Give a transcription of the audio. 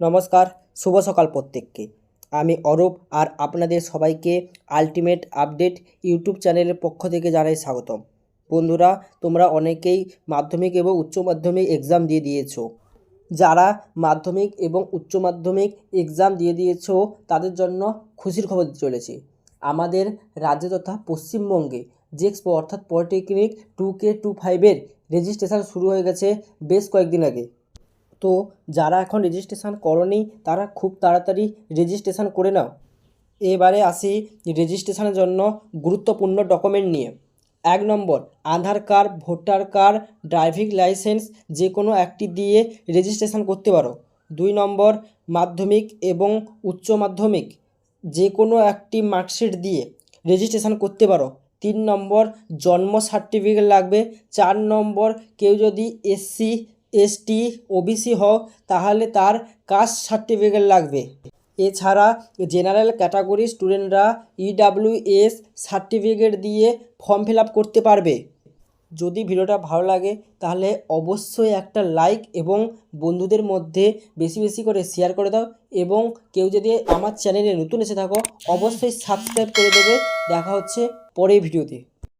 নমস্কার, শুভ সকাল প্রত্যেককে। আমি অরূপ আর আপনাদের সবাইকে আলটিমেট আপডেট ইউটিউব চ্যানেলের পক্ষ থেকে জানাই স্বাগতম। বন্ধুরা, তোমরা অনেকেই মাধ্যমিক এবং উচ্চ মাধ্যমিক এক্সাম দিয়ে দিয়েছো। যারা মাধ্যমিক এবং উচ্চ মাধ্যমিক এক্সাম দিয়ে দিয়েছো তাদের জন্য খুশির খবর চলেছে। আমাদের রাজ্য তথা পশ্চিমবঙ্গে জেএক্সপো অর্থাৎ পলিটেকনিক 2K25-এর রেজিস্ট্রেশন শুরু হয়ে গেছে বেশ কয়েকদিন আগে। তো যারা এখন রেজিস্ট্রেশন করনি তারা খুব তাড়াতাড়ি রেজিস্ট্রেশন করে নাও। এবারে আসি রেজিস্ট্রেশনের জন্য গুরুত্বপূর্ণ ডকুমেন্ট নিয়ে। 1 নম্বর, Aadhaar card, voter card, driving licence যে কোনো একটি দিয়ে রেজিস্ট্রেশন করতে পারো। 2 নম্বর, মাধ্যমিক এবং উচ্চ মাধ্যমিক যে কোনো একটি মার্কশিট দিয়ে রেজিস্ট্রেশন করতে পারো। 3 নম্বর, জন্ম সার্টিফিকেট লাগবে। 4 নম্বর, কেউ যদি SC ST OBC হও তাহলে তার কাস্ট সার্টিফিকেট লাগবে। এছাড়া জেনারেল ক্যাটাগরি স্টুডেন্টরা EWS সার্টিফিকেট দিয়ে ফর্ম ফিল আপ করতে পারবে। যদি ভিডিওটা ভালো লাগে তাহলে অবশ্যই একটা লাইক এবং বন্ধুদের মধ্যে বেশি বেশি করে শেয়ার করে দাও, এবং কেউ যদি আমার চ্যানেলে নতুন এসে থাকো অবশ্যই সাবস্ক্রাইব করে দেবে। দেখা হচ্ছে পরের ভিডিওতে।